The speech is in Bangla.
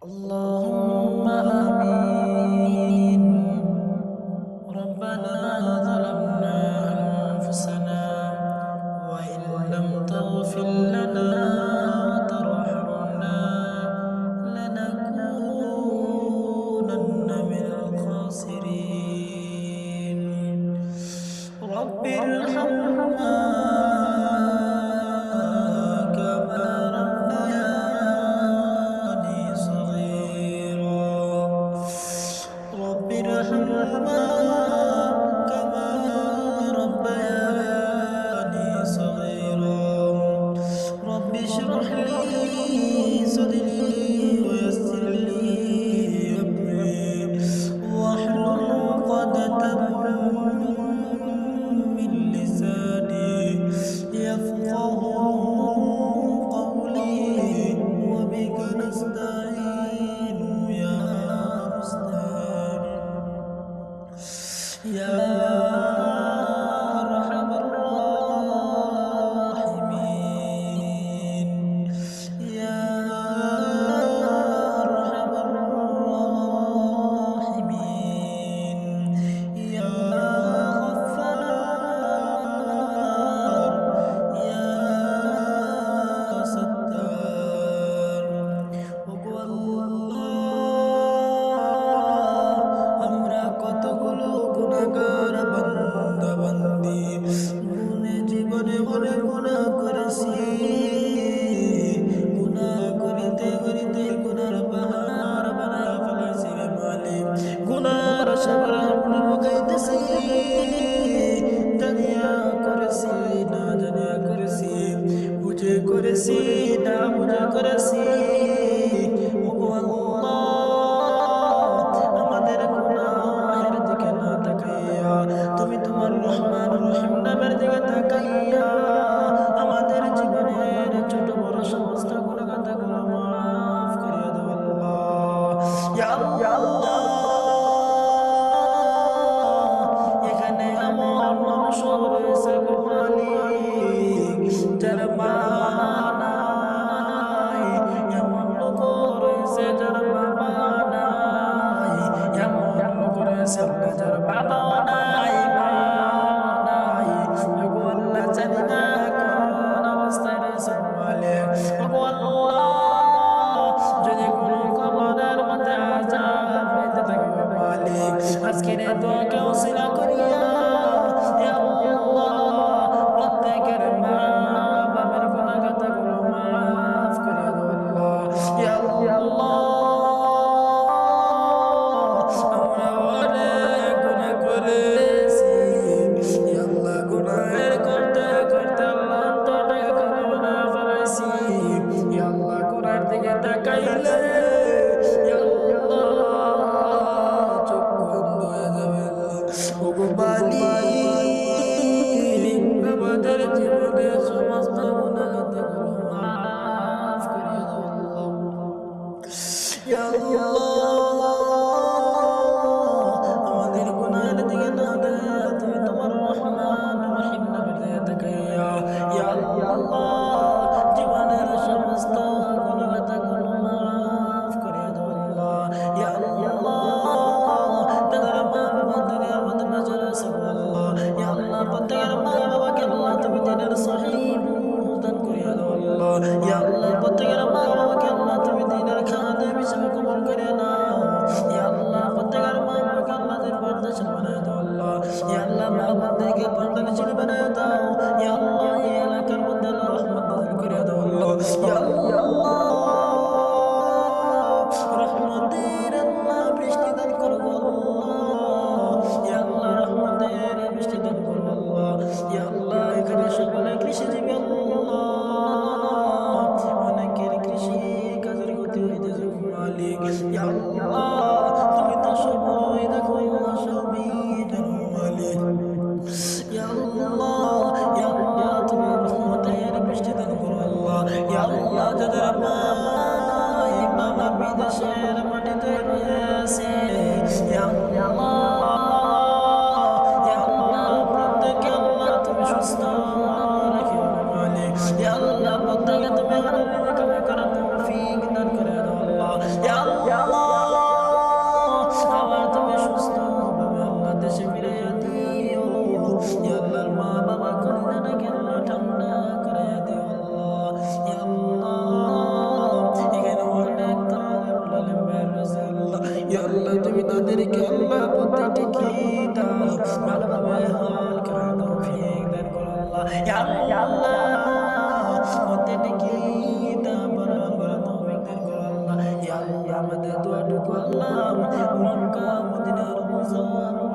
اللهم آمين. ربنا ظلمنا أنفسنا وإن لم تغفر لنا وترحمنا لنكونن من الخاسرين. رب ارحمهما كما ربياني صغيرا. رب ارحمهما كما ربياني صغيرا. رب اشرح لي صدري ويسر لي أمري واحلل عقدة من لساني يفقه قولي وبك نستعين يا مستعين يا أرحم الراحمين يا أرحم الراحمين يا غفار يا ستار. আমরা কতগুলো গুনাহগার বান্দা বান্দি, জীবনে অনেক গুনাহ করেছি। গুনাহ করিতে করিতে গুনার পাহাড় বানায় ফেলেছি রে মালিক। গুনার সাগর আমরা ভোগাইতেছি, জানিয়া করেছি না জানিয়া করেছি, বুঝে করেছি না বুঝে করেছি। ওগো আল্লাহ, আমাদের গুনাহের দিকে না তাকাইয়া তুমি তোমার রহমান রহিম নামের দিকে তাকাইয়া আমাদের জীবনের ছোট বড় সমস্ত গুনাহগুলো মাফ করিয়া দাও আল্লাহ। ইয়া আল্লাহ, এখানে এমন মানুষ রয়েছে গো মালিক, যার মা নাই, এমন লোক রয়েছে যার বাবা নাই, এমন লোক রয়েছে যার বাবা নাই মা নাই। ওগো আল্লাহ, জানি না কোন অবস্থায় রয়েছে মালিক। ওগো আল্লাহ, যদি কোনো কবরের মধ্যে আযাব হইতে থাকে গো মালিক, আজকের এই দোয়াকে ওসিলা করিয়া ইয়া আল্লাহ প্রত্যেকের মা বাবার গুনাহগুলো মাফ করিয়া দাও আল্লাহ। ইয়া আল্লাহ, আমরা অনেক গুনাহ করেছি। ইয়া আল্লাহ, গুনাহের করতে করতে আল্লাহ অন্তরটাকে কালো বানায় ফেলেছি। ইয়া আল্লাহ, গুনাহের দিকে তাকাইলে ইয়া আল্লাহ চোখ বন্ধ হয়ে যাবে। ওগো মালিক, আমাদের জীবনের সমস্ত গুনাহগুলো মাফ করিয়া দাও আল্লাহ। ইয়া আল্লাহ, আমাদের গুনাহের দিকে না দেয়া তুমি তোমার রহমান রহিম নামের দিকে তাকাইয়া ইয়া আল্লাহ জীবনের সমস্ত গুনাহগুলো মাফ করিয়া দাও আল্লাহ। ইয়া আল্লাহ, তাদের মা বাবা দুনিয়ার মধ্যে নজর আছে আল্লাহ। ইয়া আল্লাহ, প্রত্যেকের মা বাবাকে আল্লাহ তুমি দিনের সহিহ দান করিয়া দাও আল্লাহ। ইয়া আল্লাহ, প্রত্যেকের মা বাবাকে আল্লাহ তুমি দিনের খাদেম হিসেবে কবুল করে নাও। ইয়া আল্লাহ, প্রত্যেকের মা বাবাকে আল্লাহ তুমি পর্দাশীল বানায় দাও আল্লাহ। ইয়া আল্লাহ, মা বাবাদেরকে পর্দাশীল বানায় দাও। ইয়া আল্লাহ, এই এলাকার মধ্যে আল্লাহ রহমত নাযিল করে দাও আল্লাহ। ইয়া আল্লাহ, রহমতের আল্লাহ বৃষ্টি দান করো আল্লাহ। ইয়া আল্লাহ, রহমতের বৃষ্টি দান করো আল্লাহ। ইয়া আল্লাহ, এখানে সকলে কৃষিজীবী আল্লাহ, অনেকের কৃষি কাজের গতি হইতেছে মালিক। ইয়া আল্লাহ, তুমি তো সবই দেখো আল্লাহ, সবই জানো মালিক। ইয়া আল্লাহ, ইয়া আল্লাহ, তুমি রহমতের বৃষ্টি দান করো আল্লাহ। ইয়া আল্লাহ, যাদের মা নাই, বাবা বিদেশের মাটিতে রয়েছে, ইয়া আল্লাহ, ইয়া আল্লাহ, প্রত্যেকে আল্লাহ তুমি সুস্থ রাখিও মালিক। ইয়া আল্লাহ, প্রত্যেকে তুমি হালাল রিজিক কামাই করার তৌফিক দান করে দাও আল্লাহ। ইয়া আমাদের দোয়াটুকু আল্লাহ মক্কা মদিনার রমজান